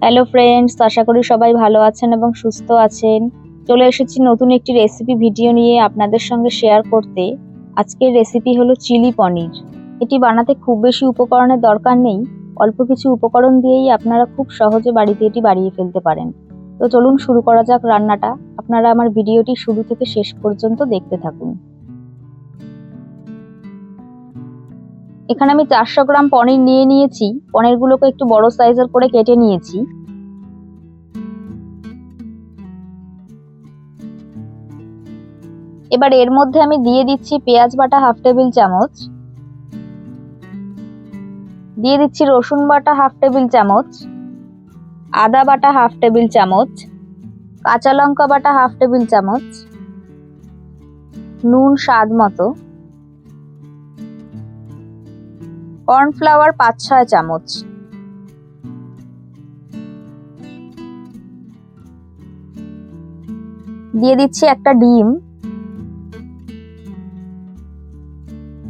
Hello friends, আশা করি সবাই ভালো আছেন এবং সুস্থ আছেন। চলে এসেছি নতুন একটি রেসিপি ভিডিও নিয়ে আপনাদের সঙ্গে শেয়ার করতে। আজকের রেসিপি হলো চিলি পনির। এটি বানাতে খুব বেশি উপকরণের দরকার নেই, অল্প কিছু উপকরণ দিয়েই আপনারা খুব সহজে বাড়িতে এটি বানিয়ে ফেলতে পারেন। তো চলুন শুরু করা যাক রান্নাটা। আপনারা আমার ভিডিওটি শুরু থেকে শেষ পর্যন্ত দেখতে থাকুন। এখানে আমি 400 গ্রাম পনির নিয়ে নিয়েছি। পনিরগুলোকে একটু বড় সাইজের করে কেটে নিয়েছি। এবার এর মধ্যে আমি দিয়ে দিচ্ছি পেঁয়াজ বাটা হাফ টেবিল চামচ, দিয়ে দিচ্ছি রসুন বাটা হাফ টেবিল চামচ, আদা বাটা হাফ টেবিল চামচ, কাঁচা লঙ্কা বাটা হাফ টেবিল চামচ, নুন স্বাদ মতো, কর্নফ্লাওয়ার 5-6 চামচ। দিয়ে দিচ্ছি একটা ডিম।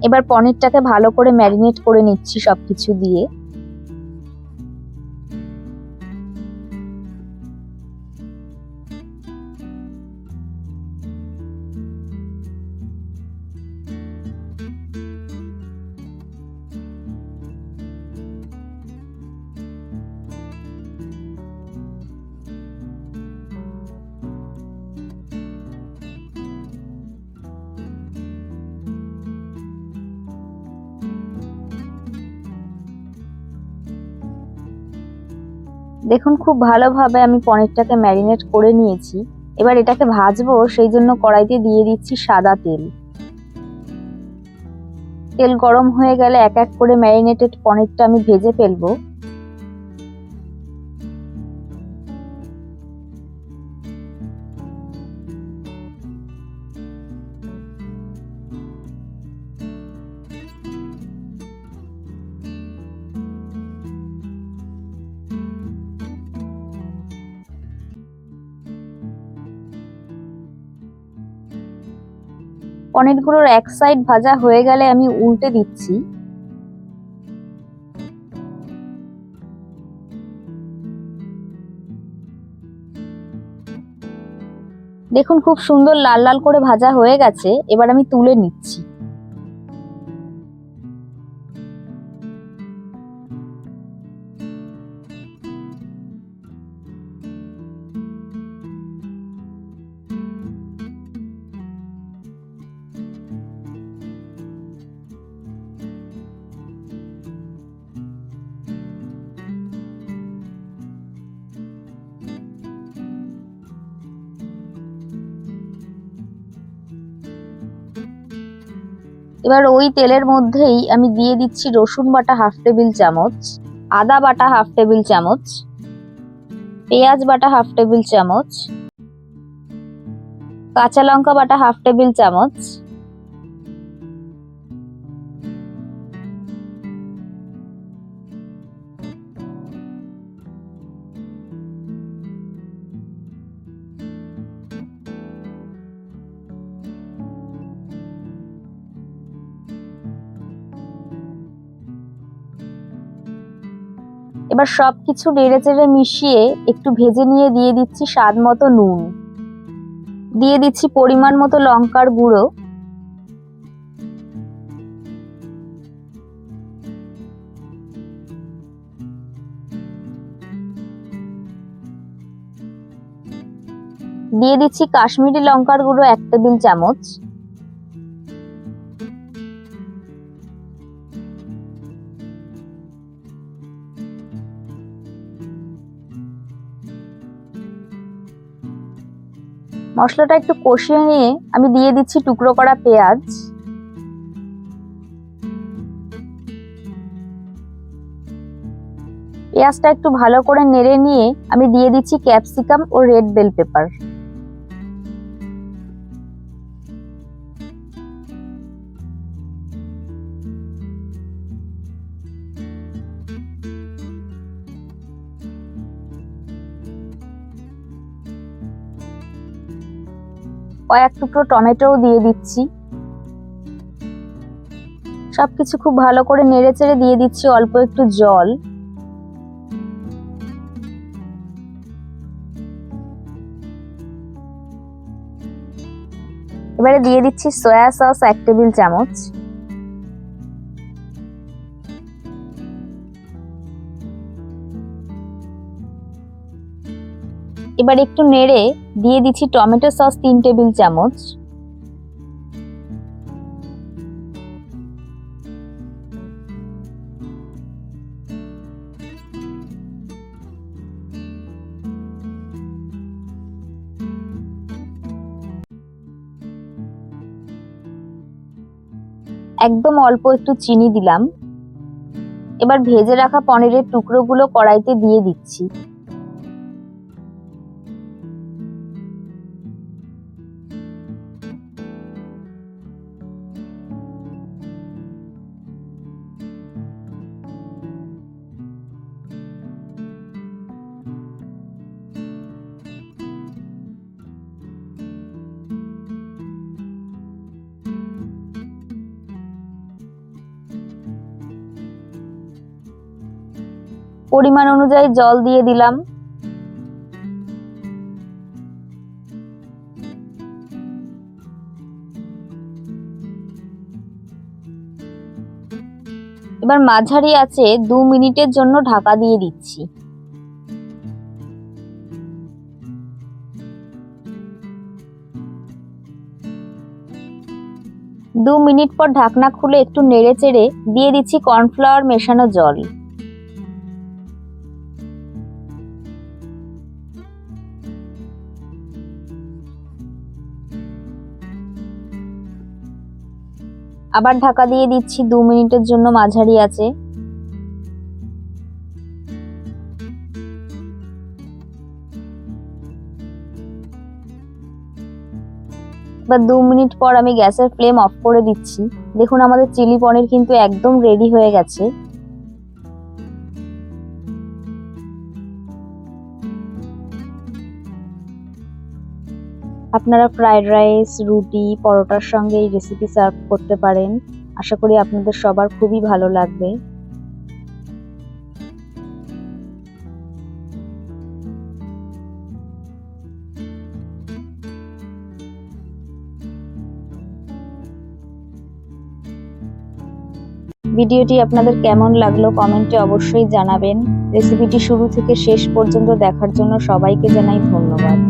এবার পনিরটাকে ভালো করে ম্যারিনেট করে নিচ্ছি সবকিছু দিয়ে। দেখুন খুব ভালোভাবে আমি পনিরটাকে ম্যারিনেট করে নিয়েছি। এবার এটাকে ভাজবো, সেই জন্য কড়াইতে দিয়ে দিচ্ছি সাদা তেল। তেল গরম হয়ে গেলে এক এক করে ম্যারিনেটেড পনিরটা আমি ভেজে ফেলবো। পনিরগুলোর এক সাইড ভাজা হয়ে গেলে আমি উল্টে দিচ্ছি। দেখুন খুব সুন্দর লাল লাল করে ভাজা হয়ে গেছে। এবার আমি তুলে নিচ্ছি। এবার ওই তেলের মধ্যেই আমি দিয়ে দিচ্ছি রসুন বাটা হাফ টেবিল চামচ, আদা বাটা হাফ টেবিল চামচ, পেঁয়াজ বাটা হাফ টেবিল চামচ, কাঁচা লঙ্কা বাটা হাফ টেবিল চামচ, এবার সবকিছু নেড়ে চেড়ে মিশিয়ে একটু ভেজে নিয়ে দিয়ে দিচ্ছি স্বাদ মতো নুন, দিয়ে দিচ্ছি পরিমাণ মতো লঙ্কার গুঁড়ো, দিয়ে দিচ্ছি কাশ্মীরি লঙ্কার গুঁড়ো 1 টেবিল চামচ, মশলাটা একটু কষিয়ে নিয়ে আমি দিয়ে দিচ্ছি টুকরো করা পেঁয়াজ, পেঁয়াজটা একটু ভালো করে নেড়ে নিয়ে আমি দিয়ে দিচ্ছি ক্যাপসিকাম ও রেড বেল পেপার। কয়েক টুকরো টমেটোও দিয়ে দিচ্ছি। সবকিছু খুব ভালো করে নেড়ে চেড়ে দিয়ে দিচ্ছি অল্প একটু জল। এবারে দিয়ে দিচ্ছি সয়া সস 1 টেবিল চামচ। এবার একটু নেড়ে দিয়ে দিচ্ছি টমেটো সস 3 টেবিল চামচ। একদম অল্প একটু চিনি দিলাম। এবার ভেজে রাখা পনিরের টুকরোগুলো কড়াইতে দিয়ে দিচ্ছি। পরিমাণ অনুযায়ী জল দিয়ে দিলাম। এবার মাঝারি আঁচে 2 মিনিটের জন্য ঢাকা দিয়ে দিচ্ছি। দু মিনিট পর ঢাকনা খুলে একটু নেড়ে চেড়ে দিয়ে দিচ্ছি কর্নফ্লাওয়ার মেশানো জল। আবার ঢাকা দিয়ে দিচ্ছি 2 মিনিটের জন্য মাঝারি আঁচে। এবার 2 মিনিট পর আমি গ্যাসের ফ্লেম অফ করে দিচ্ছি। দেখুন আমাদের চিলি পনির কিন্তু একদম রেডি হয়ে গেছে। আপনারা ফ্রাইড রাইস, রুটি, পরোটার সঙ্গে এই রেসিপি সার্ভ করতে পারেন। আশা করি আপনাদের সবার খুবই ভালো লাগবে। ভিডিওটি আপনাদের কেমন লাগলো কমেন্টে অবশ্যই জানাবেন। রেসিপিটি শুরু থেকে শেষ পর্যন্ত দেখার জন্য সবাইকে জানাই ধন্যবাদ।